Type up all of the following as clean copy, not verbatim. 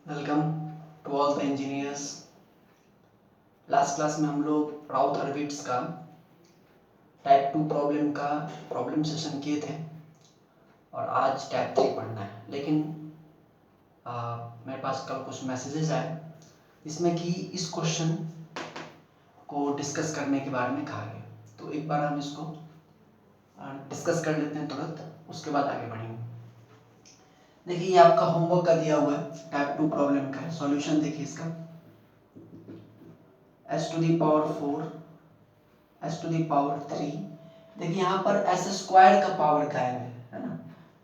Welcome to all the engineers. Last class में हम लोग राउथ हर्विट्ज का टाइप 2 प्रॉब्लम का प्रॉब्लम सेशन किए थे और आज टाइप 3 पढ़ना है। लेकिन मेरे पास कल कुछ मैसेजेस आए जिसमें कि इस क्वेश्चन को डिस्कस करने के बारे में कहा गया, तो एक बार हम इसको डिस्कस कर लेते हैं तुरंत, उसके बाद आगे बढ़ेंगे। देखिए, ये आपका होमवर्क का दिया हुआ है, टाइप 2 प्रॉब्लम का है। सॉल्यूशन देखिए इसका, s to the power 4 s to the power 3। देखिए यहाँ पर s स्क्वायर का पावर गायब है ना।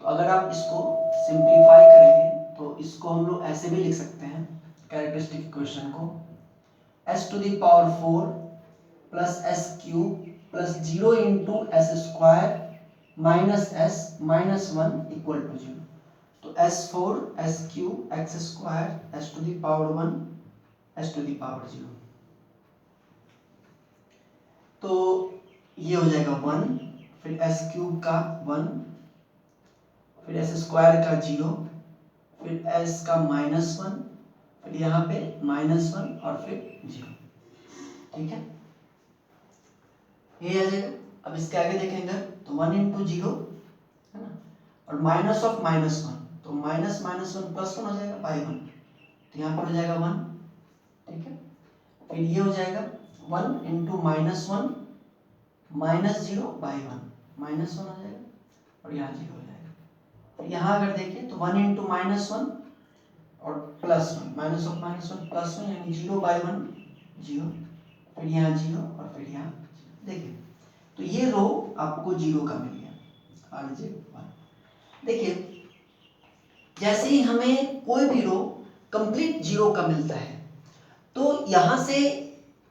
तो अगर आप इसको सिंप्लीफाई करेंगे तो इसको हम लोग ऐसे भी लिख सकते हैं, कैरेक्टरिस्टिक इक्वेशन को s to the power 4 plus s cube plus 0 into S square minus s minus 1 equal to 0। तो s4 s cube x square s to the power 1 s to the power 0। तो ये हो जाएगा 1, फिर s cube का 1, फिर s square का 0, फिर s का -1, फिर यहाँ पे -1 और फिर 0। ठीक है, ये आ जाएगा। अब इसके आगे देखेंगे तो 1 इंटू 0 है ना, और माइनस ऑफ -1, तो माइनस माइनस 1 प्लस 1 हो जाएगा बाई 1, तो यहाँ पर हो जाएगा 1। ठीक है, फिर ये हो जाएगा 1 इंटू -1 -0 बाई 1, -1 हो जाएगा और यहाँ 0 हो जाएगा। फिर यहाँ अगर देखें तो 1 इंटू -1 और +1, माइनस ऑफ -1 +1 यानी 0 बाई 1 0, फिर यहाँ 0 और फिर यहाँ 0। देखिए तो ये रो आपको 0 का मिल गया, RJ1। देखिए जैसे ही हमें कोई भी रो कंप्लीट 0 का मिलता है तो यहाँ से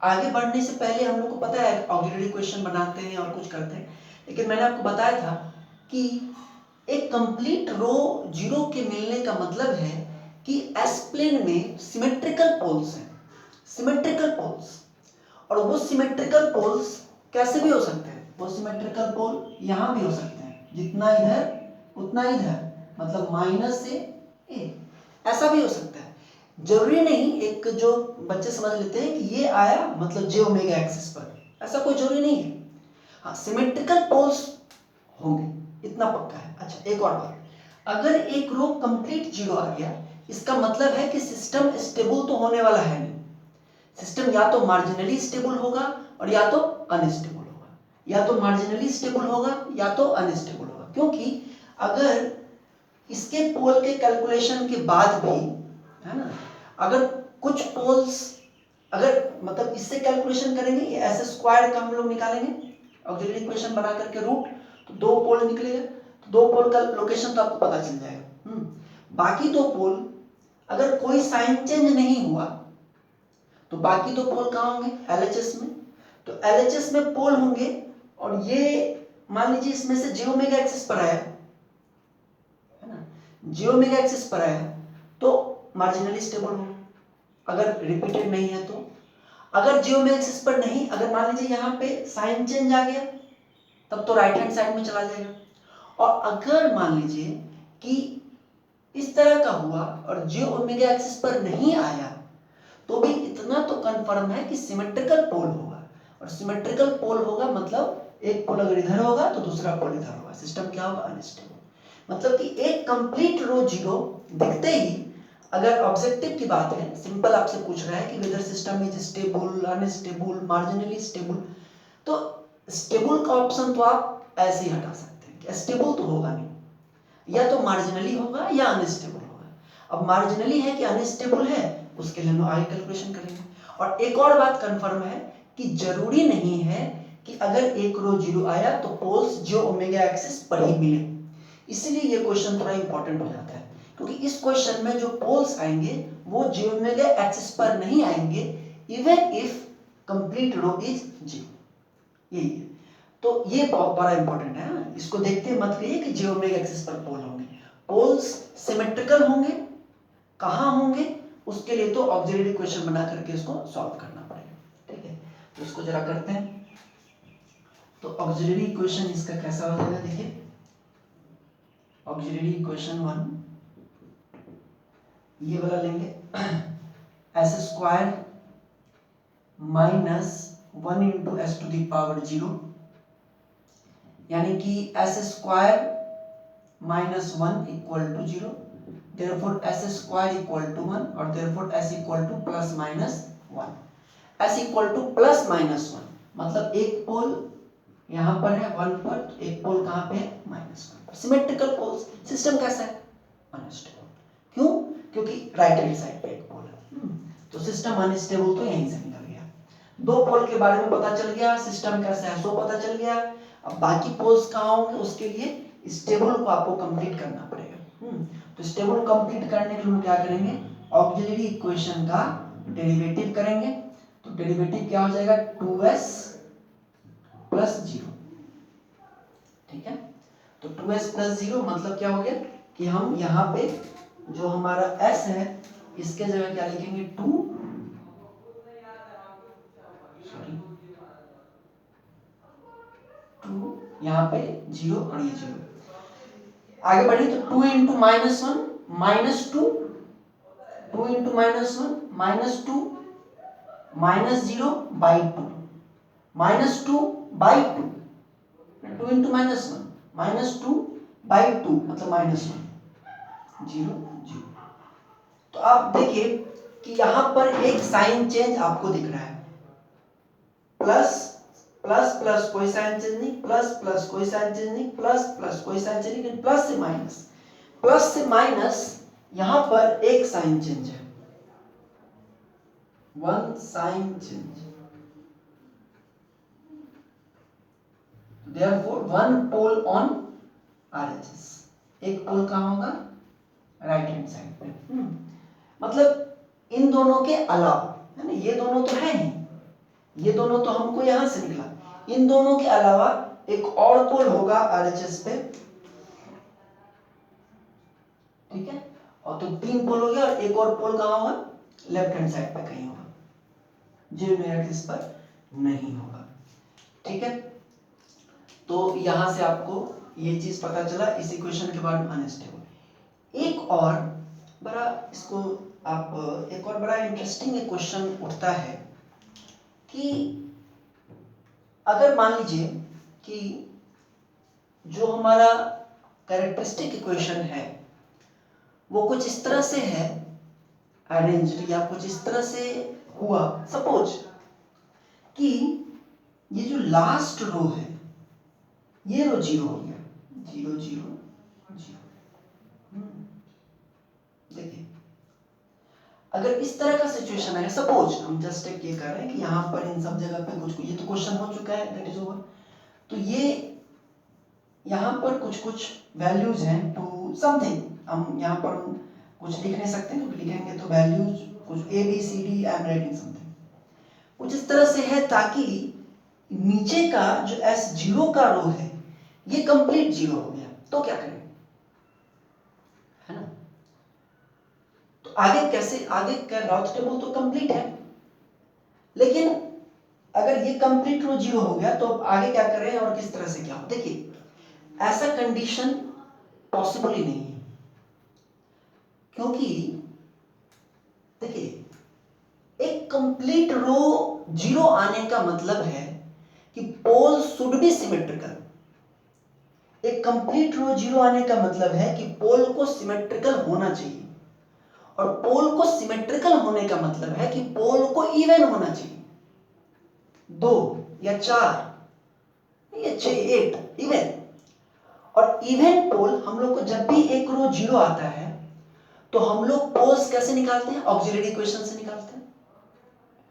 आगे बढ़ने से पहले हम लोग को पता है ऑक्सिलरी इक्वेशन बनाते हैं और कुछ करते हैं, लेकिन मैंने आपको बताया था कि एक कंप्लीट रो 0 के मिलने का मतलब है कि एस प्लेन में सिमेट्रिकल पोल्स हैं, सिमेट्रिकल पोल्स। और वो सिमेट्रिकल पोल्स कैसे भी हो सकते हैं, वो सिमेट्रिकल पोल यहाँ भी हो सकते हैं, जितना इधर उतना इधर, मतलब माइनस से ए, ऐसा भी हो सकता है। जरूरी नहीं, एक जो बच्चे समझ लेते हैं कि ये आया मतलब जे ओमेगा एक्सिस पर, ऐसा कोई जरूरी नहीं है। हाँ, सिमेट्रिकल पोल्स होंगे, इतना पक्का है। अच्छा, एक और बात, अगर एक रो कंप्लीट 0 आ गया, इसका मतलब है कि सिस्टम स्टेबल तो होने वाला है नहीं। सिस्टम या तो मार्जिनली स्टेबल होगा और या तो अनस्टेबल होगा, या तो मार्जिनली स्टेबल होगा या तो अनस्टेबल होगा। क्योंकि अगर इसके पोल के कैलकुलेशन के बाद भी, है ना, अगर कुछ पोल्स, अगर मतलब इससे कैलकुलेशन करेंगे, ये एस स्क्वायर का हम लोग निकालेंगे ऑक्सिलरी इक्वेशन बना करके रूट, तो 2 पोल निकलेगा, तो 2 पोल का लोकेशन तो आपको पता चल जाएगा। बाकी 2 पोल अगर कोई साइन चेंज नहीं हुआ तो बाकी 2 पोल कहाँ होंगे, LHS में। तो LHS में पोल होंगे और ये मान लीजिए इसमें से जे ओमेगा एक्सिस पर आया है ना, जे ओमेगा एक्सिस पर आया तो मार्जिनली स्टेबल होगा, अगर रिपीटेड नहीं है तो। अगर जे ओमेगा एक्सिस पर नहीं, अगर मान लीजिए यहाँ पे साइन चेंज आ गया, तब तो राइट हैंड साइड में चला जाएगा। और अगर मान लीजिए कि इस तरह का हुआ और जे ओमेगा एक्सिस पर नहीं आया, तो भी इतना तो कंफर्म है कि सिमेट्रिकल पोल होगा। और सिमेट्रिकल पोल होगा मतलब एक पोल अगर इधर होगा तो दूसरा पोल इधर होगा, सिस्टम क्या होगा, अनस्टेबल। मतलब कि एक कंप्लीट रो 0 दिखते ही, अगर ऑब्जेक्टिव की बात है, सिंपल आपसे पूछ रहा है कि whether system is stable, unstable, marginally stable, तो स्टेबल का ऑप्शन तो आप ऐसे ही हटा सकते हैं कि स्टेबल तो होगा नहीं, या तो मार्जिनली होगा या अनस्टेबल होगा। अब मार्जिनली है कि अनस्टेबल है, उसके लिए हम आगे कैलकुलेशन करेंगे। और एक और बात कंफर्म है कि जरूरी नहीं है कि अगर एक रो 0 आया तो पोल्स जो ओमेगा एक्सिस पर ही मिले। इसलिए ये क्वेश्चन थोड़ा इंपॉर्टेंट हो जाता है, क्योंकि इस क्वेश्चन में जो पोल्स आएंगे वो जे ओमेगा एक्सिस पर नहीं आएंगे, even if complete row is 0। यही है, तो ये बहुत बड़ा इंपॉर्टेंट है। इसको देखते मत कहिए कि जे ओमेगा एक्सिस पर पोल होंगे। पोल्स सिमेट्रिकल होंगे, कहाँ होंगे, उसके लिए तो ऑक्सिलरी इक्वेशन बना करके इसको सॉल्व करना पड़ेगा। ठीक है, तो इसको जरा करते हैं। तो ऑक्सिलरी इक्वेशन इसका कैसा हो जाएगा, देखिए ऑक्सिलरी इक्वेशन 1 ये वाला लेंगे S square minus 1 into S to the power 0, यानी कि S square minus 1 equal to 0, therefore s square equal to 1 और therefore s equal to plus minus 1, s equal to plus minus 1 मतलब एक पोल यहाँ पर है 1 पर, तो एक पोल कहाँ पे है -1 पर। सिमेट्रिकल पोल्स सिस्टम कैसा है? अनस्टेबल। क्यों? क्योंकि राइट हैंड साइड पे एक पोल है, तो सिस्टम अनस्टेबल तो यहीं से निकल गया। दो पोल के बारे में पता चल गया, सिस्टम कैसा है सो पता चल गया। अब बाकी पोल्स कहाँ होंगे उसके लिए स्टेबल को आपको कंप्लीट करना पड़ेगा। तो स्टेबल कंप्लीट करने के लिए क्या करेंगे? ऑक्सिलरी इक्वेशन का डेरिवेटिव करेंगे। तो डेरिवेटिव क्या हो जाएगा? 2s प्लस 0, ठीक है। तो 2s प्लस 0 मतलब क्या हो गया कि हम यहाँ पे जो हमारा s है इसके जगह क्या लिखेंगे? 2 यहाँ पे 0 और ये 0। आगे बढ़े तो 2 into minus 1 minus 2, 2 into minus 1 minus 2 minus 0 by 2, minus 2 by 2, 2 into minus 1 minus 2 by 2 मतलब माइनस 1, 0 0। तो आप देखिए कि यहां पर एक साइन चेंज आपको दिख रहा है, प्लस प्लस प्लस कोई साइन चेंज नहीं, प्लस प्लस कोई साइन चेंज नहीं, प्लस प्लस कोई साइन चेंज नहीं, लेकिन प्लस से माइनस यहां पर एक साइन चेंज है, one sine change. Therefore, one pole on RHS, एक पोल कहाँ होगा? राइट हैंड साइड पे। मतलब इन दोनों के अलावा, है ना, ये दोनों तो है ही, ये दोनों तो हमको यहां से निकला, इन दोनों के अलावा एक और पोल होगा RHS पे, ठीक है। और तो 3 पोल हो गया और एक और पोल कहाँ होगा? लेफ्ट हैंड साइड पे कहीं होगा, जो मेरा इस पर नहीं होगा, ठीक है। तो यहां से आपको ये चीज पता चला इस इक्वेशन के बाद अनस्टेबल। एक और बड़ा इसको आप एक और बड़ा इंटरेस्टिंग क्वेश्चन उठता है कि अगर मान लीजिए कि जो हमारा कैरेक्टरिस्टिक इक्वेशन है वो कुछ इस तरह से है अरेंज्ड, या कुछ इस तरह से हुआ, सपोज कि ये जो लास्ट रो है ये रो 0 हो गया, 0 0 0। देखिए अगर इस तरह का सिचुएशन है, सपोज हम जस्ट एक ये कर रहे हैं कि यहाँ पर इन सब जगह पे कुछ, ये तो क्वेश्चन हो चुका है, दैट इज ओवर। तो ये यहाँ पर कुछ वैल्यूज हैं टू समथिंग, हम यहाँ पर कुछ लिख नहीं सकते, क्योंकि लिखेंगे तो वैल्यूज कुछ ABCD I am writing something कुछ इस तरह से है, ताकि नीचे का जो S0 का रो है ये कंप्लीट 0 हो गया। तो क्या करें, है ना। तो आगे कैसे, आगे का राउट टेबल तो कंप्लीट है, लेकिन अगर ये कंप्लीट रो 0 हो गया तो आगे क्या करें और किस तरह से क्या हो। देखिए ऐसा कंडीशन पॉसिबल ही नहीं है, क्योंकि देखिए एक कंप्लीट रो 0 आने का मतलब है कि पोल शुड बी सिमेट्रिकल। एक कंप्लीट रो 0 आने का मतलब है कि पोल को सिमेट्रिकल होना चाहिए, और पोल को सिमेट्रिकल होने का मतलब है कि पोल को इवन होना चाहिए, 2 या 4 या 6 8 इवन। और इवन पोल हम लोग को जब भी एक रो 0 आता है तो हम लोग पोल्स कैसे निकालते हैं? ऑक्सिलरी इक्वेशन से निकालते हैं,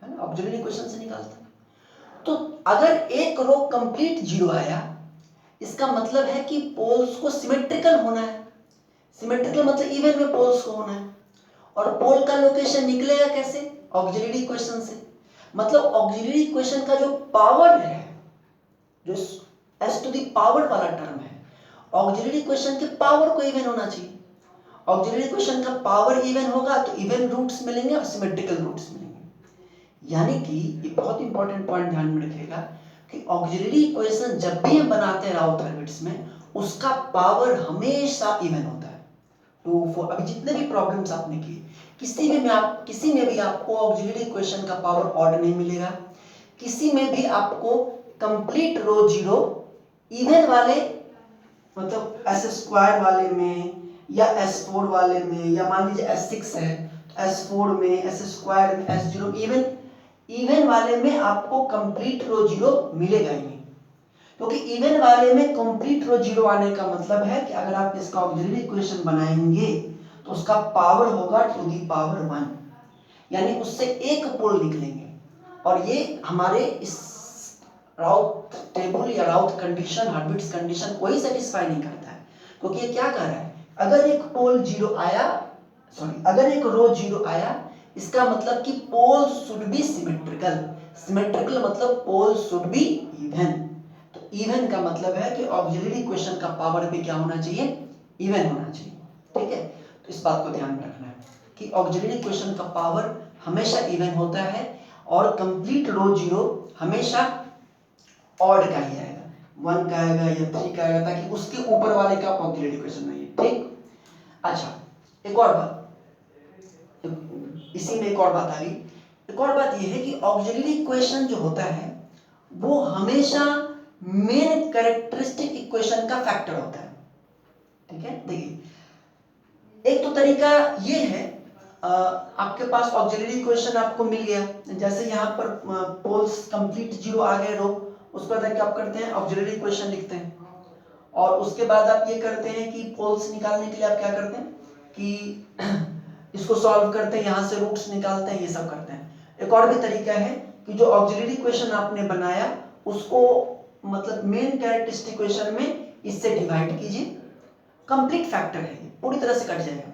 है ना, ऑक्सिलरी इक्वेशन से निकालते हैं। तो अगर एक रो कंप्लीट 0 आया इसका मतलब है कि पोल्स को सिमेट्रिकल होना है, सिमेट्रिकल मतलब इवन में पोल्स को होना है। और पोल का लोकेशन निकलेगा कैसे? ऑक्सिलरी इक्वेशन से। मतलब ऑक्सिलरी इक्वेशन का जो पावर है, जो s टू द पावर वाला टर्म है, ऑक्सिलरी इक्वेशन के पावर को इवन होना चाहिए। ऑक्सिलरी इक्वेशन का पावर इवन होगा तो इवन रूट्स मिलेंगे और सिमेट्रिकल रूट्स मिलेंगे। यानी कि ये बहुत इंपॉर्टेंट पॉइंट ध्यान में रखिएगा कि ऑक्सिलरी इक्वेशन जब भी हम बनाते हैं राउथ हैर्विट्ज में, उसका पावर हमेशा इवन होता है। तो अभी जितने भी प्रॉब्लम्स आपने किए किसी में भी आपको ऑक्सिलरी इक्वेशन का पावर ऑड नहीं मिलेगा, किसी में भी आपको कंप्लीट रो जीरो इवन वाले मतलब एस स्क्वायर वाले में या S4 वाले में, या मान लीजिए S6 है S4 में, S स्क्वायर में, S0 इवन वाले में आपको कंप्लीट रो जीरो मिलेगा ही नहीं, क्योंकि इवन वाले में कंप्लीट रो जीरो आने का मतलब है कि अगर आप इसका ऑक्सिलरी इक्वेशन बनाएंगे तो उसका पावर होगा टू दी पावर 1, यानी उससे एक पोल निकलेंगे। और ये हमारे इस राउथ टेबल या राउथ कंडीशन, हर्ट्ज कंडीशन कोई सेटिस्फाई नहीं करता है, क्योंकि ये क्या कह रहा है, अगर एक पोल जीरो आया, अगर एक रो जीरो आया, इसका मतलब कि पोल शुड बी सिमेट्रिकल। सिमेट्रिकल मतलब पोल शुड बी इवन। तो इवन का मतलब है कि ऑक्सिलरी इक्वेशन का पावर भी क्या होना चाहिए, इवन होना चाहिए। ठीक है, तो इस बात को ध्यान में रखना है कि ऑक्सिलरी इक्वेशन का पावर हमेशा इवन होता है और कंप्लीट रो जीरो हमेशा ऑड का ही आएगा, 1 का आएगा या 3 का आएगा, ताकि उसके ऊपर वाले का ऑक्सिलरी इक्वेशन नहीं है। ठीक, अच्छा एक और बात, इसी में एक और बात आ गई। एक और बात यह है कि ऑक्सिलरी इक्वेशन जो होता है वो हमेशा मेन कैरेक्टरिस्टिक इक्वेशन का फैक्टर होता है। ठीक है, देखिए एक तो तरीका ये है, आपके पास ऑक्सिलरी इक्वेशन आपको मिल गया, जैसे यहाँ पर पोल्स कंप्लीट जीरो आ गए रो, उस पर क्या आप करते हैं, ऑक्सिलरी इक्वेशन लिखते हैं, और उसके बाद आप ये करते हैं कि पोल्स निकालने के लिए आप क्या करते हैं कि इसको सॉल्व करते हैं, यहाँ से रूट्स निकालते हैं, ये सब करते हैं। एक और भी तरीका है कि जो ऑक्सिलरी इक्वेशन आपने बनाया उसको मतलब मेन कैरेक्टरिस्टिक इक्वेशन में इससे डिवाइड कीजिए, कंप्लीट फैक्टर है, पूरी तरह से कट जाएगा।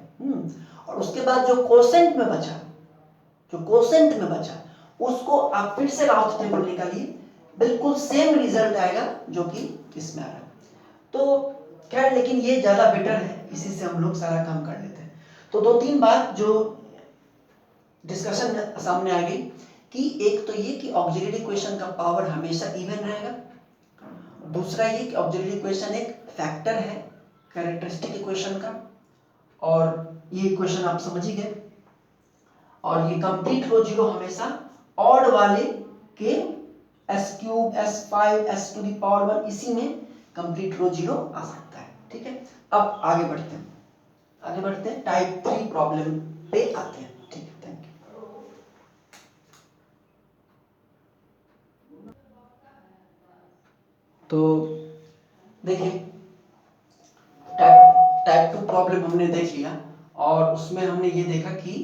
और उसके बाद जो कोसेंट में बचा उसको आप फिर से राउथ टेबल निकालिए, बिल्कुल सेम रिजल्ट आएगा जो कि इसमें आ रहा है। तो खैर लेकिन ये ज्यादा बेटर है, इसी से हम लोग सारा काम कर लेते हैं। तो 2-3 बात जो डिस्कशन में सामने आ गई कि एक तो ये कि ऑक्सिलरी इक्वेशन का पावर हमेशा इवन रहेगा, दूसरा ये कि ऑक्सिलरी इक्वेशन एक फैक्टर है कैरेक्टरिस्टिक इक्वेशन का, और ये इक्वेशन आप समझ ही गए, और ये कंप्लीट रो जीरो हमेशा ऑड वाले के S³ S5 S to the power 1 इसी में कंप्लीट रो जीरो आ सकता है। ठीक है, अब आगे बढ़ते हैं टाइप 3 प्रॉब्लम पे आते हैं। ठीक है, थैंक यू। तो देखिए टाइप 2 प्रॉब्लम हमने देख लिया, और उसमें हमने ये देखा कि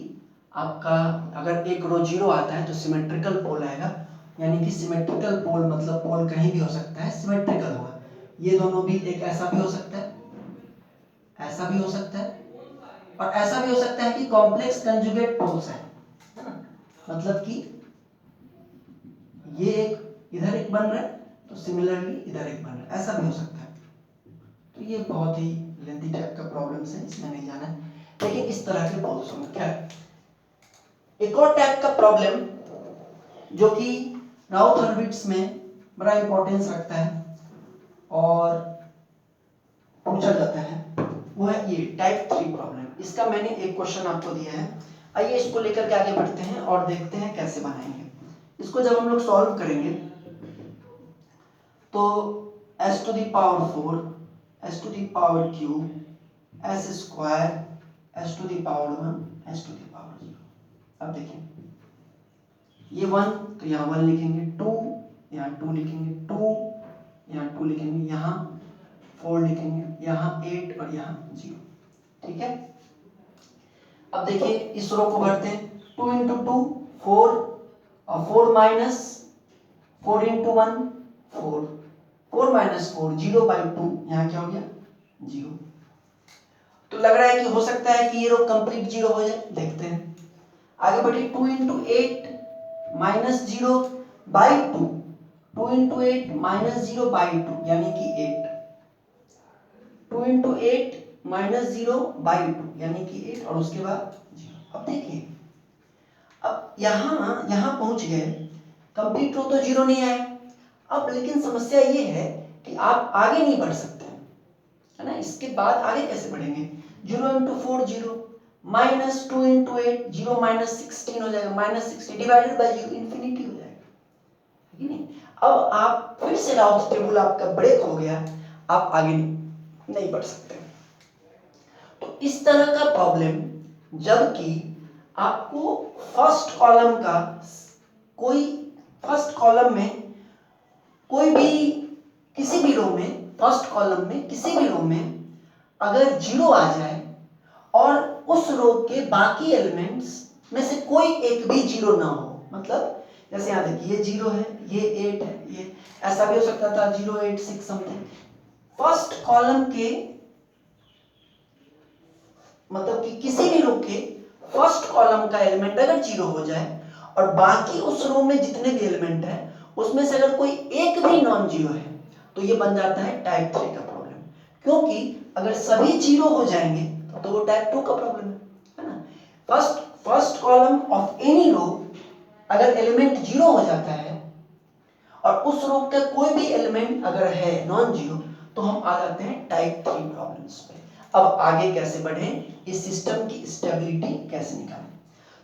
आपका अगर एक रो जीरो आता है तो सिमेट्रिकल पोल आएगा, यानी कि सिमेट्रिकल पोल मतलब पोल कहीं भी हो सकता है, सिमेट्रिकल होगा। ये दोनों भी, एक ऐसा भी हो सकता है, ऐसा भी हो सकता है, और ऐसा भी हो सकता है कि कॉम्प्लेक्स कंजुगेट पोल्स है ना, मतलब कि ये एक इधर एक बन रहा है तो सिमिलरली इधर एक बन रहा है, ऐसा भी हो सकता है। तो ये बहुत ही लेंथी टाइप का प्रॉब्लम्स है, इसमें नहीं जाना है, लेकिन इस तरह के पोल्स होंगे। क्या एक और टाइप का प्रॉब्लम जो कि राउथ हर्विट्ज में बड़ा इंपॉर्टेंस रखता है और पूछा जाता है, वो है ये टाइप 3 प्रॉब्लम। इसका मैंने एक क्वेश्चन आपको दिया है, आइए इसको लेकर के आगे बढ़ते हैं और देखते हैं कैसे बनाएंगे। इसको जब हम लोग सॉल्व करेंगे तो s to the power 4 s to the power cube s square s to the power 1 s to the power 0। अब देखिए ये 1 तो यहाँ 1 लिखेंगे, 2 यहाँ 2 लिखेंगे, 2 यहाँ 2 लिखेंगे, यहाँ 4 लिखेंगे, यहाँ 8 और यहाँ 0। ठीक है, अब देखिए इस रो को भरते हैं, 2 इंटू 2 4 और 4 माइनस 4 इंटू 1 4, 4 माइनस 4 0/2, यहाँ क्या हो गया 0। तो लग रहा है कि हो सकता है कि ये रो कंप्लीट 0 हो जाए, देखते हैं। आगे बढ़िए, 2 इंटू 8 माइनस 0/2, 2 इंटू 8 माइनस 0/2 यानी कि 8, 2 इंटू 8 माइनस 0/2 यानी कि 8, और उसके बाद 0। अब देखिए, अब यहाँ पहुंच गए, कंप्लीट रो तो 0 नहीं आया। अब लेकिन समस्या ये है कि आप आगे नहीं बढ़ सकते, है ना, इसके बाद आगे कैसे बढ़ेंगे, 0 इंटू 4 0, माइनस 2 इंटू 8 0 माइनस 16 हो जाएगा, माइनस 60 डिवाइडेड बाई 0 इन्फिनिटी हो जाएगा, है नहीं। अब आप फिर से राउथ टेबल आपका ब्रेक हो गया, आप आगे नहीं बढ़ सकते। तो इस तरह का प्रॉब्लम, जबकि आपको फर्स्ट कॉलम का कोई फर्स्ट कॉलम में कोई भी किसी भी रो में, फर्स्ट कॉलम में किसी भी रो में अगर जीरो आ जाए और उस रो के बाकी एलिमेंट्स में से कोई एक भी जीरो ना हो, मतलब जैसे यहाँ देखिए ये जीरो है, ये 8 है, ये ऐसा भी हो सकता था 0 8 6 समथिंग। फर्स्ट कॉलम के मतलब कि किसी भी रो के फर्स्ट कॉलम का एलिमेंट अगर जीरो हो जाए और बाकी उस रो में जितने भी एलिमेंट है उसमें से अगर कोई एक भी नॉन जीरो है तो ये बन जाता है टाइप 3 का प्रॉब्लम, क्योंकि अगर सभी जीरो हो जाएंगे तो वो टाइप 2 का प्रॉब्लम है ना। First column of any row अगर एलिमेंट जीरो हो जाता है और उस रो का कोई भी एलिमेंट अगर है नॉन जीरो तो हम आ जाते हैं टाइप 3 प्रॉब्लम्स पे। अब आगे कैसे बढ़ें, इस सिस्टम की स्टेबिलिटी कैसे निकालें।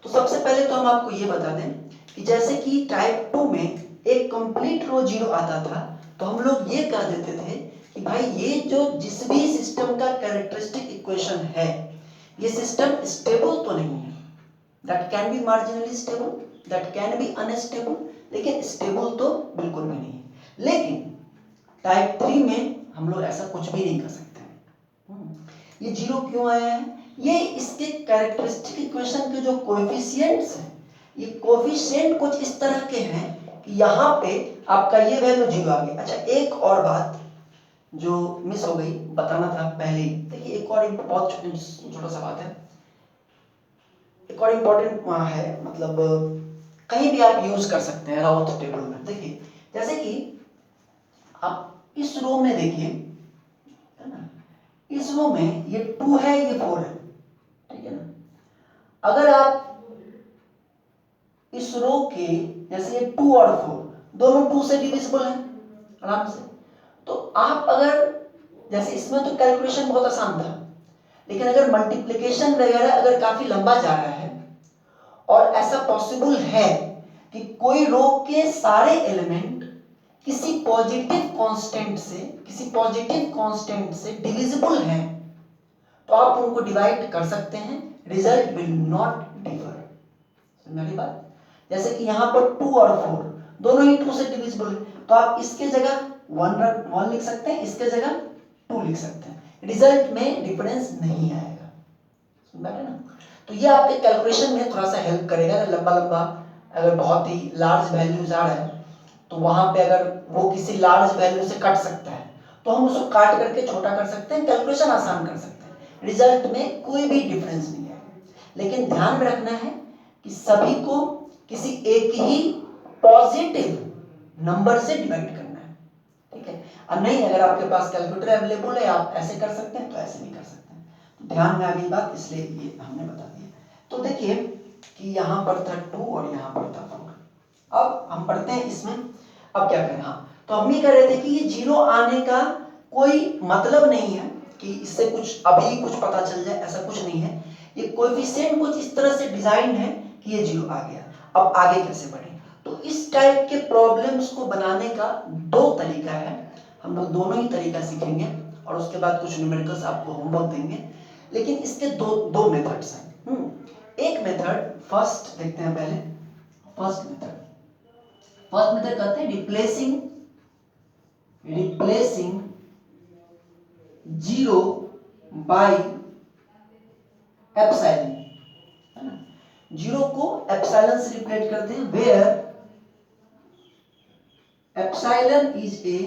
तो सबसे पहले तो हम आपको ये बता दें कि जैसे कि टाइप 2 में एक कंप्लीट रो जीरो आता था तो हम लोग ये कह देते थे कि भाई ये जो जिस भी सिस्टम का कैरेक्टरिस्टिक इक्वेशन है ये सिस्टम स्टेबल तो नहीं है, that can be marginally stable, that can be unstable, लेकिन स्टेबल तो बिल्कुल भी नहीं है। लेकिन टाइप 3 में हम लोग ऐसा कुछ भी नहीं कर सकते। ये जीरो क्यों आया है, ये इसके कैरेक्टरिस्टिक इक्वेशन के जो कोएफिशिएंट्स हैं ये कोएफिशिएंट कुछ इस तरह के हैं कि यहाँ पे आपका ये वैल्यू जीरो आ गया। अच्छा एक और बात जो मिस हो गई बताना था पहले ही, देखिए एक और बहुत छोटा सा बात है, एक और इम्पोर्टेंट वहाँ है, मतलब कहीं भी आप यूज कर सकते हैं राउथ टेबल में। देखिए जैसे कि आप इस रो में देखिए, है ना, इस रो में ये 2 है ये 4 है, ठीक है ना। अगर आप इस रो के जैसे ये 2 और 4 दोनों 2 से डिविजिबल है आराम से, तो आप अगर जैसे इसमें तो कैलकुलेशन बहुत आसान था, लेकिन अगर मल्टीप्लिकेशन वगैरह अगर काफी लंबा जा रहा है और ऐसा पॉसिबल है कि कोई रो के सारे एलिमेंट किसी पॉजिटिव कांस्टेंट से डिविजिबल हैं तो आप उनको डिवाइड कर सकते हैं, रिजल्ट विल नॉट डिफर। समझ रही बात, जैसे कि यहाँ पर 2 और 4 दोनों ही 2 से डिविजिबल है तो आप इसके जगह 1 लिख सकते हैं, इसके जगह 2 लिख सकते हैं, रिजल्ट में डिफरेंस नहीं आएगा। समझ रहे ना। तो ये आपके कैलकुलेशन में थोड़ा सा हेल्प करेगा, लंबा लंबा अगर बहुत ही लार्ज वैल्यूज आ रहा है तो वहां पे अगर वो किसी लार्ज वैल्यू से कट सकता है तो हम उसको काट करके छोटा कर सकते हैं, कैलकुलेशन आसान कर सकते हैं, रिजल्ट में कोई भी डिफरेंस नहीं है। लेकिन ध्यान में रखना है कि सभी को किसी एक ही पॉजिटिव नंबर से डिवाइड करना है, ठीक है। अब नहीं अगर आपके पास कैलकुलेटर अवेलेबल है आप ऐसे कर सकते हैं तो ऐसे नहीं कर सकते हैं, तो ध्यान में आ गई बात, इसलिए ये हमने बता दिया। तो देखिए कि यहाँ पर था 2 और यहाँ पर था 4। अब हम पढ़ते हैं इसमें, अब क्या करें। हाँ तो हम ये कह रहे थे कि ये जीरो आने का कोई मतलब नहीं है कि इससे कुछ अभी कुछ पता चल जाए, ऐसा कुछ नहीं है। ये कोएफिशिएंट कुछ इस तरह से डिजाइन है कि ये जीरो आ गया। अब आगे कैसे बढ़े, तो इस टाइप के प्रॉब्लम्स को बनाने का 2 तरीका है, हम लोग दोनों ही तरीका सीखेंगे और उसके बाद कुछ न्यूमेरिकल्स आपको होमवर्क देंगे, लेकिन इसके दो मेथड्स हैं। एक मेथड फर्स्ट देखते हैं पहले। फर्स्ट मेथड कहते हैं रिप्लेसिंग जीरो बाय एप्सिलॉन, है ना। जीरो को एप्सिलॉन से रिप्लेस करते हैं, where epsilon is a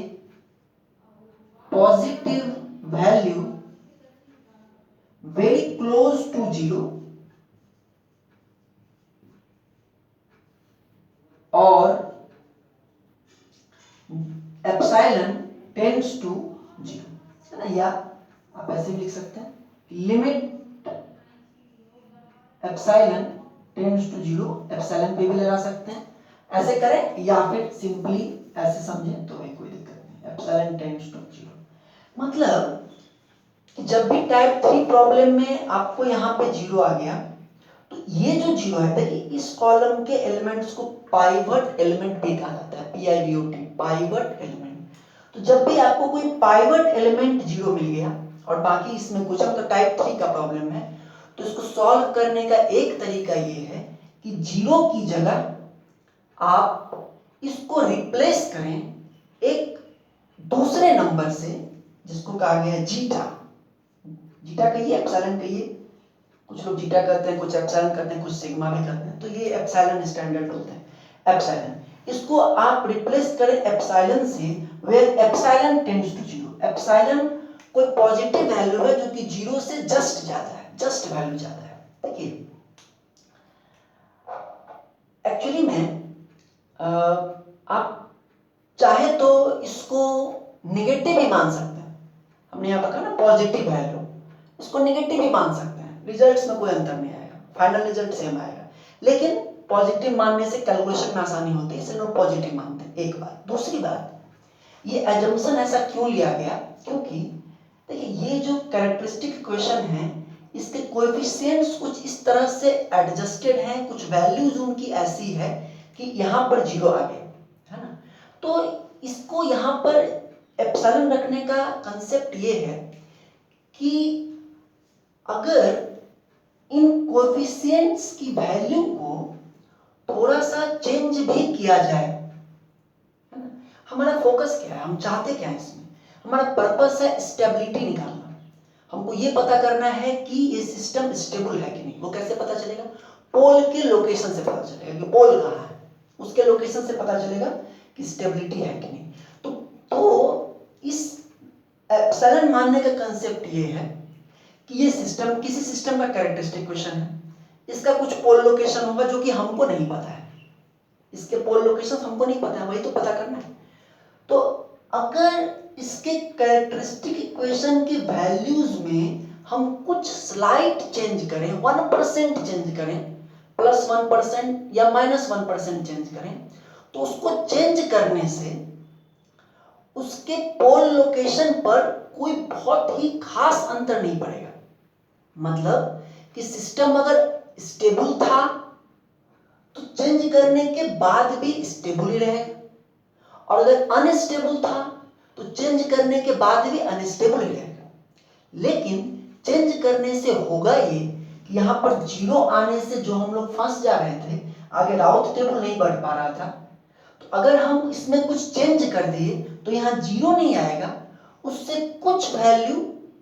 positive value very close to zero और एप्सिलॉन टेंड्स टू जीरो, है ना। या आप ऐसे भी लिख सकते हैं limit epsilon tends to zero, epsilon पे भी लगा सकते हैं, ऐसे करें या फिर सिंपली ऐसे समझें तो भी कोई दिक्कत नहीं, एप्सिलॉन टेंड्स टू जीरो। मतलब कि जब भी टाइप 3 प्रॉब्लम में आपको यहाँ पे 0 आ गया, तो ये जो 0 है, देखिए इस कॉलम के एलिमेंट्स को पाइवट एलिमेंट भी कहा जाता है, PIVOT, पाइवट एलिमेंट। तो जब भी आपको कोई पाइवट एलिमेंट 0 मिल गया और बाकी इसमें कुछ तो टाइप 3 का प्रॉब्लम है, तो इसको सॉल्व करने का एक तरीका ये है कि 0 की जगह आप इसको रिप्लेस करें एक दूसरे नंबर से, जिसको कहा गया है जीटा। जीटा कहिए, एप्सिलॉन कहिए, कुछ लोग जीटा करते हैं, कुछ एप्सिलॉन करते हैं, कुछ सिग्मा भी करते हैं, तो ये एप्सिलॉन स्टैंडर्ड बोलते हैं, एप्सिलॉन। इसको आप रिप्लेस करें एप्सिलॉन से, where epsilon tends to 0। Epsilon कोई पॉजिटिव वैल्यू है जो कि 0 से जस्ट ज्यादा है, जस्ट वैल्यू ज्यादा है। देखिए एक्चुअली में आप चाहे तो इसको निगेटिव भी मान सकते हैं। हमने यहाँ पर कहा ना पॉजिटिव वैल्यू, इसको निगेटिव भी मान सकते हैं, रिजल्ट्स में कोई अंतर नहीं आएगा, फाइनल रिजल्ट सेम आएगा। लेकिन पॉजिटिव मानने से कैलकुलेशन में आसानी होती है, इसलिए लोग पॉजिटिव मानते हैं। एक बात। दूसरी बात, ये एजम्पशन ऐसा क्यों लिया गया, क्योंकि देखिए ये जो कैरेक्टरिस्टिक इक्वेशन है, इसके कोएफिशिएंट्स कुछ इस तरह से एडजस्टेड हैं, कुछ वैल्यूज उनकी ऐसी है कि यहाँ पर 0 आ गए, है ना। तो इसको यहाँ पर एप्सिलॉन रखने का कंसेप्ट ये है कि अगर इन कोएफिशिएंट्स की वैल्यू को थोड़ा सा चेंज भी किया जाए, है ना। हमारा फोकस क्या है, हम चाहते क्या है इसमें, हमारा पर्पस है स्टेबिलिटी निकालना। हमको ये पता करना है कि ये सिस्टम स्टेबल है कि नहीं। वो कैसे पता चलेगा, पोल के लोकेशन से पता चलेगा कि पोल कहाँ है, उसके लोकेशन से पता चलेगा कि स्टेबिलिटी है कि नहीं। तो इस एप्सिलॉन मानने का कंसेप्ट ये है कि ये सिस्टम किसी सिस्टम का कैरेक्टरिस्टिक इक्वेशन है, इसका कुछ पोल लोकेशन होगा जो कि हमको नहीं पता है, इसके पोल लोकेशन हमको नहीं पता है, वही तो पता करना है। तो अगर इसके कैरेक्टरिस्टिक इक्वेशन की वैल्यूज में हम कुछ स्लाइट चेंज करें, 1% चेंज करें, +1% या -1% चेंज करें, तो उसको चेंज करने से उसके पोल लोकेशन पर कोई बहुत ही खास अंतर नहीं पड़ेगा। मतलब कि सिस्टम अगर स्टेबल था तो चेंज करने के बाद भी स्टेबल ही रहेगा, और अगर अनस्टेबल था तो चेंज करने के बाद भी अनस्टेबल ही रहेगा। लेकिन चेंज करने से होगा ये कि यहाँ पर 0 आने से जो हम लोग फंस जा रहे थे, आगे राउथ टेबल नहीं बढ़ पा रहा था, तो अगर हम इसमें कुछ चेंज कर दिए तो यहाँ 0 नहीं आएगा, उससे कुछ वैल्यू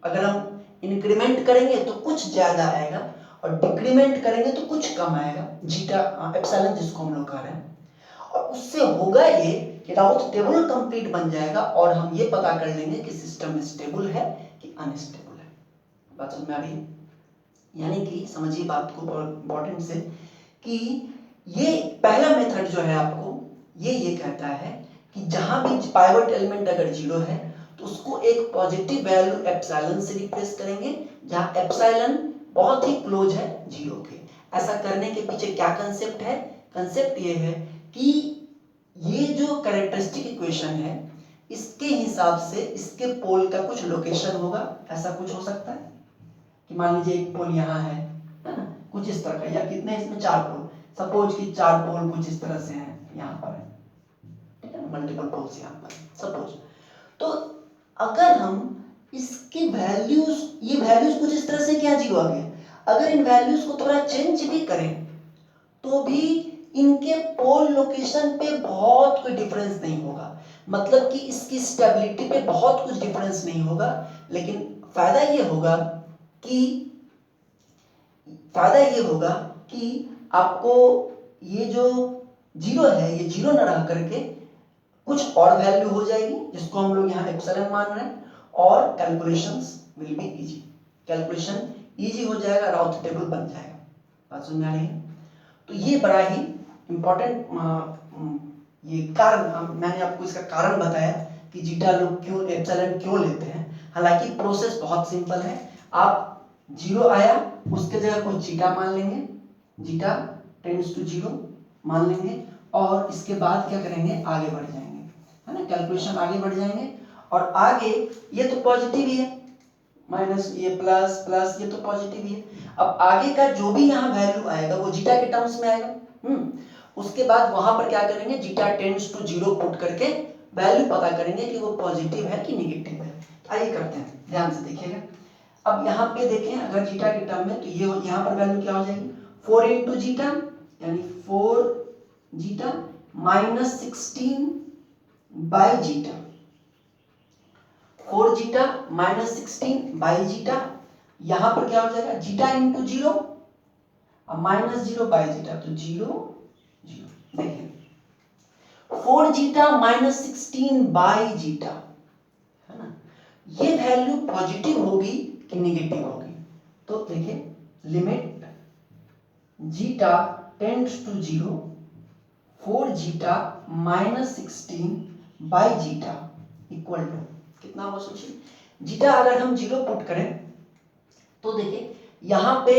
अगर हम इंक्रीमेंट करेंगे तो कुछ ज्यादा आएगा, और डिक्रीमेंट करेंगे तो कुछ कम आएगा, जीटा एप्सिलॉन जिसको हम लोग कह रहे हैं। और उससे होगा ये कि राउथ टेबल कंप्लीट बन जाएगा और हम ये पता कर लेंगे कि सिस्टम स्टेबल है कि अनस्टेबल है। बात समझ में आ रही है? यानी कि समझिए बात को इंपॉर्टेंट से कि ये पहला मेथड जो है आपको ये कहता है कि जहां भी पाइवट एलिमेंट अगर 0 है तो उसको एक पॉजिटिव वैल्यू एप्सिलॉन से रिप्लेस करेंगे, जहां एप्सिलॉन बहुत ही क्लोज है 0 के। ऐसा करने के पीछे क्या कंसेप्ट है, कंसेप्ट ये है कि ये जो कैरेक्टरिस्टिक इक्वेशन है इसके हिसाब से इसके पोल का कुछ लोकेशन होगा। ऐसा कुछ हो सकता है कि मान लीजिए एक पोल यहाँ है ना, कुछ इस तरह का, या कितने इसमें 4 पोल, सपोज कि 4 पोल कुछ इस तरह से हैं, यहाँ पर है, ठीक है ना, मल्टीपल पोल्स यहाँ पर सपोज। तो अगर हम इसकी वैल्यूज, ये वैल्यूज कुछ इस तरह से क्या 0 आ गया, अगर इन वैल्यूज को थोड़ा चेंज भी करें तो भी इनके पोल लोकेशन पे बहुत कोई डिफरेंस नहीं होगा। मतलब कि इसकी स्टेबिलिटी पे बहुत कुछ डिफरेंस नहीं होगा, लेकिन फायदा ये होगा कि आपको ये जो 0 है ये 0 न रह करके कुछ और वैल्यू हो जाएगी, जिसको हम लोग यहाँ एप्सिलॉन मान रहे हैं, और calculations will be easy, calculation easy हो जाएगा, राउथ टेबल बन जाएगा। बात समझ में आ रही है? तो ये बड़ा ही इंपॉर्टेंट ये कारण, मैंने आपको इसका कारण बताया कि जीटा लोग क्यों एप्सिलॉन क्यों लेते हैं। हालांकि प्रोसेस बहुत सिंपल है, आप 0 आया उसके जगह कोई जीटा मान लेंगे, जीटा टेंड्स टू 0 मान लेंगे, और इसके बाद क्या करेंगे, आगे बढ़ जाएंगे, है ना, कैलकुलेशन आगे बढ़ जाएंगे। और आगे ये तो पॉजिटिव ही है, माइनस, ये प्लस प्लस, ये तो पॉजिटिव ही है। अब आगे का जो भी यहाँ वैल्यू आएगा वो जीटा के टर्म्स में आएगा। उसके बाद वहां पर क्या करेंगे, जीटा टेंड्स टू 0 पुट करके वैल्यू पता करेंगे कि वो पॉजिटिव है कि निगेटिव है। आइए करते हैं, ध्यान से देखिएगा। अब यहाँ पे देखें, अगर जीटा के टर्म में, तो ये यहाँ पर वैल्यू क्या हो जाएगी, 4 इंटू जीटा, यानी 4 zeta minus 16 by zeta, 4 zeta minus 16 by zeta. यहां पर क्या हो जाएगा, जीटा इंटू 0 और माइनस 0 बाई जीटा, तो 0 0। देखिए 4 जीटा माइनस 16 बाई जीटा, है ना, ये वैल्यू पॉजिटिव होगी कि निगेटिव होगी। तो देखिए limit zeta tends to 0, 4 zeta minus 16 by zeta equal to कितना होगा, सोचिए। जीटा अगर हम 0 पुट करें तो देखिए यहां पे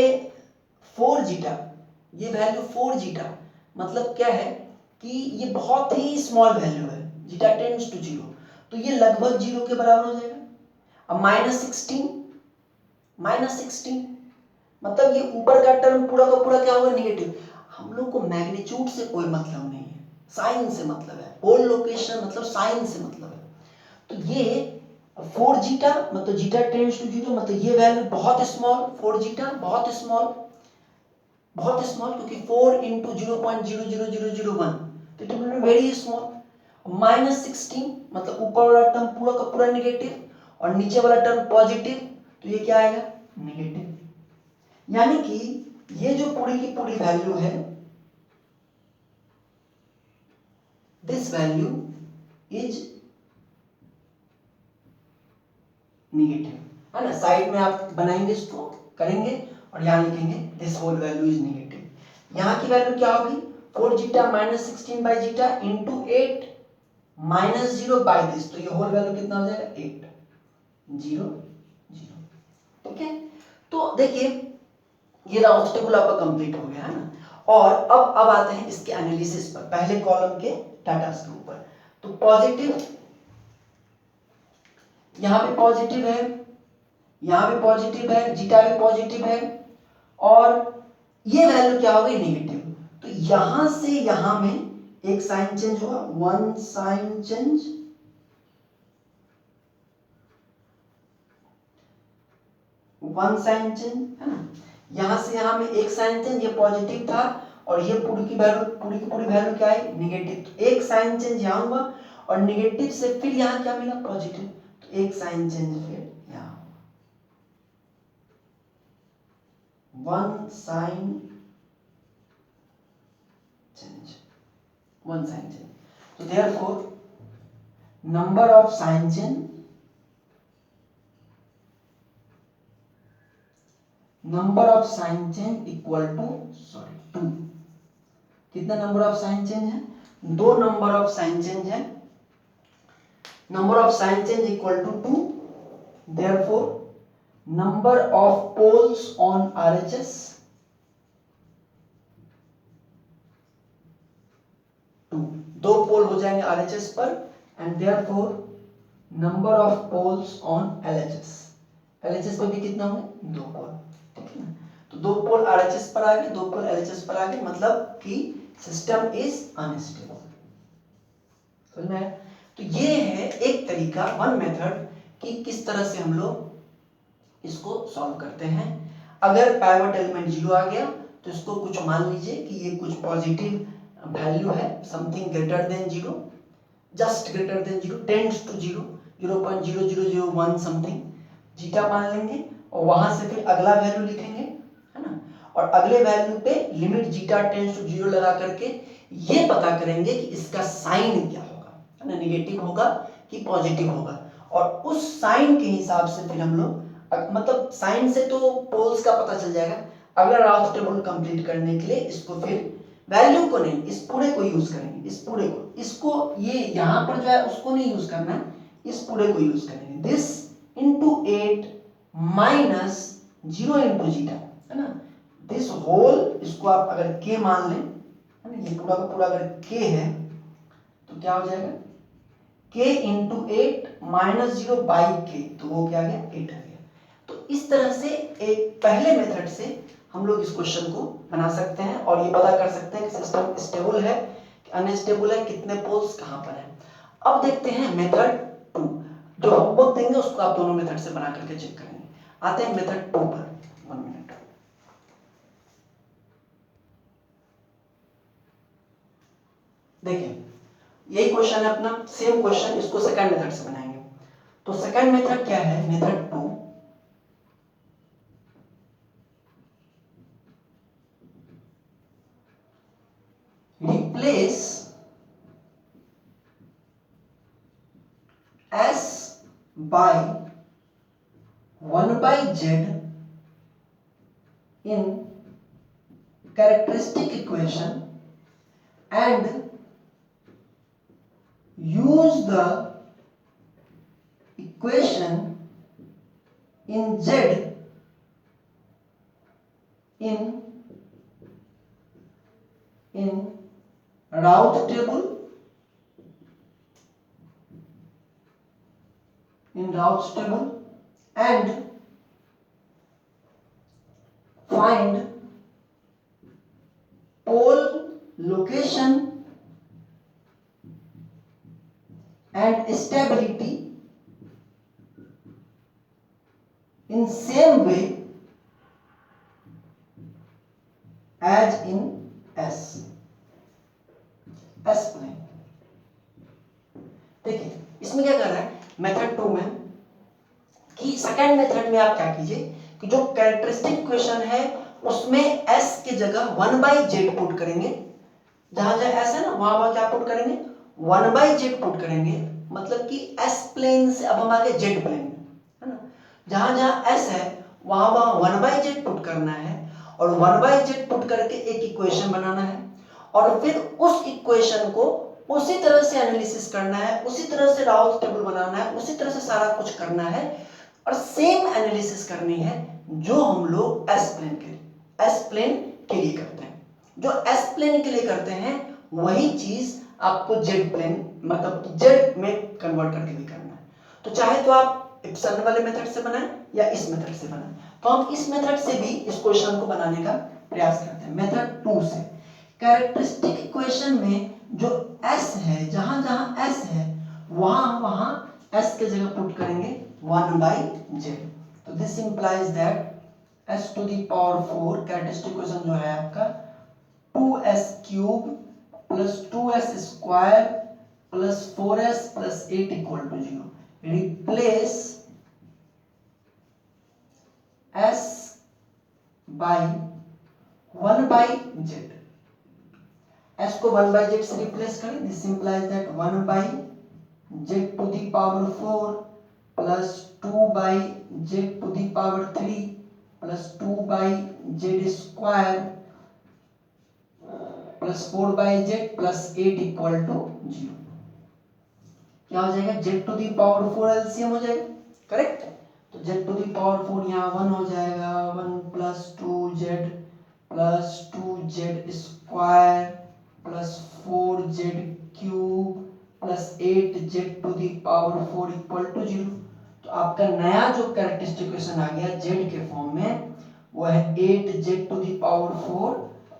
4 जीटा, ये वैल्यू 4 जीटा मतलब क्या है कि ये बहुत ही स्मॉल वैल्यू है, जीटा टेंड्स टू 0, तो ये लगभग 0 के बराबर हो जाएगा। अब माइनस 16 मतलब ये ऊपर का टर्म पूरा का पूरा क्या होगा, निगेटिव। हम लोग को मैग्नीट्यूड से कोई मतलब नहीं है, साइन से मतलब है, पोल लोकेशन मतलब साइन से मतलब है। तो ये 4 जीटा मतलब जीटा टेंड्स टू 0 मतलब ये वैल्यू बहुत स्मॉल, 4 जीटा बहुत स्मॉल, क्योंकि 4 इंटू 0.00001, तो it will be very small. Minus 16 मतलब ऊपर वाला टर्म पूरा का पूरा निगेटिव और नीचे वाला टर्म पॉजिटिव, तो ये क्या आएगा, निगेटिव। यानी कि ये जो पूरी की पूरी वैल्यू है, दिस वैल्यू इज निगेटिव, है ना। साइड में आप बनाएंगे, इसको करेंगे और यहां लिखेंगे this whole value is negative. यहां की वैल्यू क्या होगी, 4 zeta minus 16 by zeta into 8 minus 0 by this, तो ये होल वैल्यू कितना हो जाएगा, 8 0 0। ठीक है, तो देखिए ये राउथ टेबल आपका कंप्लीट हो गया, है ना। और अब आते हैं इसके एनालिसिस पर, पहले कॉलम के डाटास के ऊपर। तो पॉजिटिव, यहां पे पॉजिटिव है, यहां पे पॉजिटिव है, जीटा भी पॉजिटिव है, और ये वैल्यू क्या हो गई, नेगेटिव। तो यहां से यहां में एक साइन चेंज हुआ, वन साइन चेंज, है ना। यहां से यहां में एक साइन चेंज, ये पॉजिटिव था और ये पूरी की पूरी वैल्यू क्या है, निगेटिव। तो एक साइन चेंज यहां हुआ और निगेटिव से फिर यहां क्या मिला, पॉजिटिव, तो एक साइन चेंज फिर यहां, one sine change. So therefore number of sign change equal to 2। कितना नंबर ऑफ साइन चेंज है, 2 नंबर ऑफ साइन चेंज है, number of sign change equal to 2। therefore number of poles on RHS 2, 2 pole हो जाएंगे RHS पर, and therefore number of poles on LHS पे भी कितना होंगे, 2 पोल, ठीक है ना। तो 2 पोल RHS पर आ गए, 2 पोल LHS पर आ गए, मतलब कि सिस्टम इज अनस्टेबल, समझ में आया। तो ये है एक तरीका, वन मेथड कि किस तरह से हम लोग इसको सॉल्व करते हैं। अगर पाइवट एलिमेंट 0 आ गया तो इसको कुछ मान लीजिए कि ये कुछ पॉजिटिव वैल्यू है, something greater than 0, just greater than 0, tends to 0, 0.0001 something, zeta मान लेंगे और वहां से फिर अगला वैल्यू लिखेंगे, है ना। और अगले वैल्यू पे लिमिट जीटा टेंड्स टू 0 लगा करके ये पता करेंगे कि इसका साइन क्या होगा, है ना, निगेटिव होगा कि पॉजिटिव होगा। और उस साइन के हिसाब से फिर हम लोग, मतलब साइन से तो पोल्स का पता चल जाएगा, अगला राउथ टेबल कंप्लीट करने के लिए इसको फिर वैल्यू को नहीं, इस पूरे को यूज करेंगे, इस पूरे को, इसको ये यहां पर जो है उसको नहीं यूज करना है, इस पूरे को यूज करेंगे, this into 8 minus 0 into zeta, है ना, दिस होल, इसको आप अगर के मान लें, है ना, ये पूरा का पूरा अगर के है तो क्या हो जाएगा, के इंटू 8 माइनस 0 बाई के, तो वो क्या आ गया, 8 आ गया। तो तो इस तरह से एक पहले मेथड से हम लोग इस क्वेश्चन को बना सकते हैं और ये पता कर सकते हैं कि सिस्टम स्टेबल है कि अनस्टेबल है, कितने पोल्स कहाँ पर है। अब देखते हैं मेथड 2, जो होमवर्क देंगे उसको आप दोनों मेथड से बना करके चेक करेंगे। आते हैं मेथड 2 पर। 1 मिनट। देखिए यही क्वेश्चन है अपना, सेम क्वेश्चन, इसको सेकंड मेथड से बनाएंगे। तो सेकंड मेथड क्या है, method 2, replace S by 1 by Z in characteristic equation and use the equation in Z in Raoult table, and find pole location and stability in same way as in S plane. देखिए इसमें क्या कर रहा है method 2 में कि second method में आप क्या कीजिए कि जो कैरेक्टरिस्टिक इक्वेशन है उसमें s की जगह 1 by z पुट करेंगे। जहां जहां s है ना वहां क्या पुट करेंगे, 1 by z पुट करेंगे। मतलब कि s प्लेन से अब हम आ गए z प्लेन में, है ना। जहां जहां s है वहां 1 by z पुट करना है और 1 by z पुट करके एक इक्वेशन बनाना है और फिर उस इक्वेशन को उसी तरह से एनालिसिस करना है, उसी तरह से राउल्ट टेबल बनाना है, उसी तरह से सारा कुछ करना है और सेम एनालिसिस करनी है जो हम लोग एस प्लेन के लिए करते हैं। जो एस प्लेन के लिए करते हैं वही चीज आपको जेड प्लेन मतलब जेड में कन्वर्ट करके भी करना है। तो चाहे तो आप इप्सन वाले मेथड से बनाएं या इस मेथड से बनाएं। तो हम इस मेथड से भी इस क्वेश्चन को बनाने का प्रयास करते हैं। मेथड 2 से कैरेक्टरिस्टिक इक्वेशन में जो s है, जहां जहां s है वहां s के जगह पुट करेंगे 1 by z। तो this implies that s to the power 4 characteristic equation जो है आपका 2s cube plus 2s square plus 4s plus 8 equal to 0। Replace s by 1 by z। s को 1 by z से replace करें। This implies that 1 by z to the power 4 plus 2 by z to the power 3 plus 2 by z square plus 4 by z plus 8 equal to 0। क्या हो जाएगा, z to the power 4 LCM हो जाएगा, correct. तो z to the power 4 यहाँ 1 हो जाएगा, 1 plus 2z square plus 4z cube plus 8z to the power 4 equal to 0। तो आपका नया जो कैरेक्टरिस्टिक इक्वेशन आ गया z के फॉर्म में वो है 8z to the power 4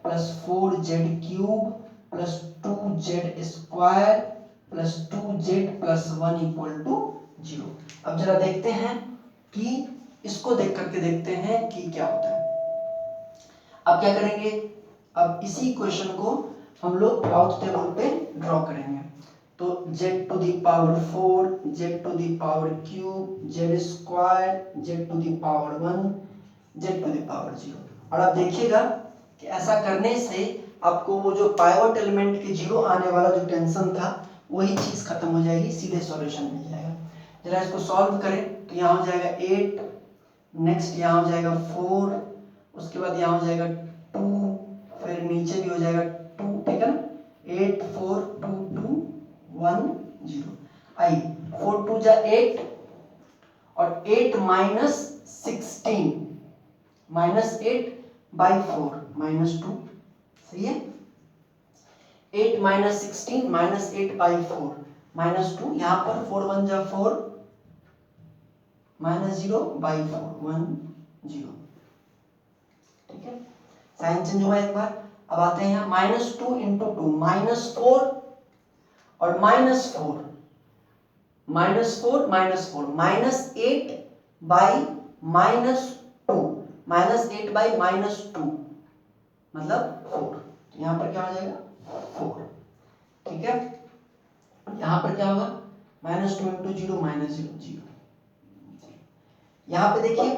plus 4z cube plus 2z square plus 2z plus 1 equal to 0। अब जरा देखते हैं कि इसको देख करके देखते हैं कि क्या होता है। अब क्या करेंगे, अब इसी क्वेश्चन को हम लोग राउल्ट टेबल पे ड्रॉ करेंगे। तो z to the power 4, z to the power cube, z square, z to the power 1, z to the power 0। और आप देखिएगा कि ऐसा करने से आपको वो जो पाइवट एलिमेंट के 0 आने वाला जो टेंशन था वही चीज खत्म हो जाएगी, सीधे सॉल्यूशन मिल जाएगा। जरा इसको सॉल्व करें तो यहाँ हो जाएगा 8, नेक्स्ट यहाँ हो जाएगा 4, उसके बाद यहाँ हो जाएगा 2, फिर नीचे भी हो जाएगा 2, ठीक है ना। 8 4 2 2 1 0। आई 4 2 जा 8 और 8 माइनस 16 माइनस 8 बाई 4 माइनस 2, सही है। 8 माइनस 16 माइनस 8 बाई 4 माइनस 2, यहाँ पर 4 1 जा 4 -0/4 1 0, ठीक है। साइन चेंज हुआ एक बार। अब आते हैं यहाँ -2 × 2 -4 और -4 -4 -4 -8/-2 -8/-2 मतलब 4। तो यहाँ पर क्या हो जाएगा 4, ठीक है। यहाँ पर क्या होगा -2 × 0 -0 0। यहाँ पे देखिए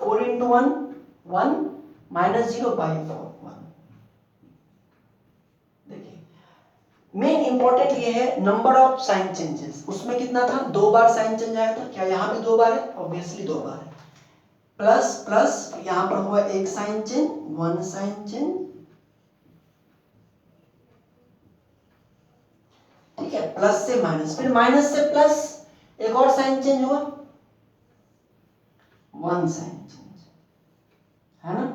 4 × 1 1 -0/4 1। देखिए मेन इंपॉर्टेंट ये है नंबर ऑफ साइन चेंजेस। उसमें कितना था, 2 बार साइन चेंज आया था। क्या यहाँ भी 2 बार है? ऑब्वियसली 2 बार है। प्लस प्लस यहाँ पर हुआ एक साइन चेंज, 1 साइन चेंज, ठीक है। प्लस से माइनस, फिर माइनस से प्लस, एक और साइन चेंज हुआ, 1 साइन चेंज, है ना।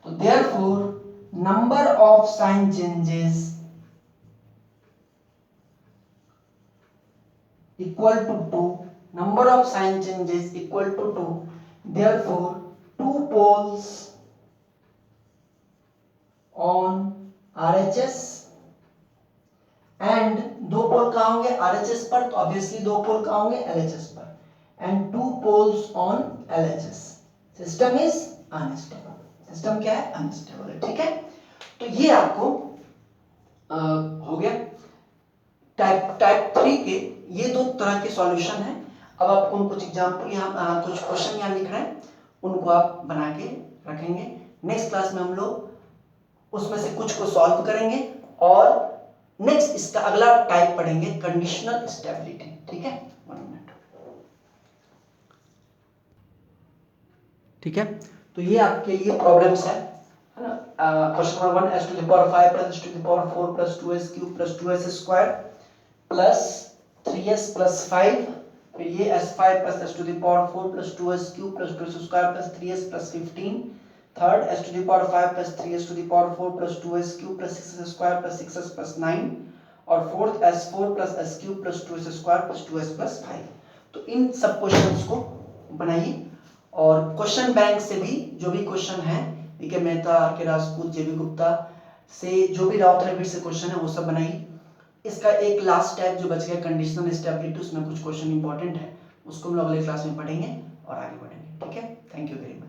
तो therefore number of sign changes equal to 2, number of sign changes equal to 2, therefore 2 poles on RHS and 2 पोल कहाँ होंगे RHS पर, तो ऑब्वियसली 2 पोल कहाँ होंगे LHS पर, and 2 poles on LHS, system is unstable. System क्या है? अनस्टेबल है, ठीक है। तो ये आपको हो गया टाइप 3 के ये 2 तरह के सॉल्यूशन है। अब आपको कुछ एग्जांपल यहाँ कुछ क्वेश्चन यहाँ लिख रहे हैं, उनको आप बना के रखेंगे। नेक्स्ट क्लास में हम लोग उसमें से कुछ को सॉल्व करेंगे और नेक्स्ट इसका अगला टाइप पढ़ेंगे कंडीशनल स्टेबिलिटी, ठीक है। 1 मिनट, ठीक है। तो ये आपके लिए प्रॉब्लम्स है ना। Question number 1 s⁵ 5 + s⁴ + 2s³ + 2s² + 3s + 5, फिर ये s5 + s⁴ + 2s³ + 2s² + 3s + 15, third s⁵ 5 + 3s⁴ + 2s³ + 6s² + 6s + 9, और fourth s4 + s³ + 2s² + 2s + 5। तो इन सब क्वेश्चंस को बनाइए और क्वेश्चन बैंक से भी जो भी क्वेश्चन है B K Mehta, R K. Rajput, J B. Gupta से जो भी राउत रेबिट से क्वेश्चन है वो सब बनाइए। इसका एक लास्ट टाइप जो बच गया कंडीशनल स्टेबिलिटी, उसमें कुछ क्वेश्चन इंपॉर्टेंट है, उसको हम लोग अगले क्लास में पढ़ेंगे और आगे बढ़ेंगे, ठीक है। Thank you very much.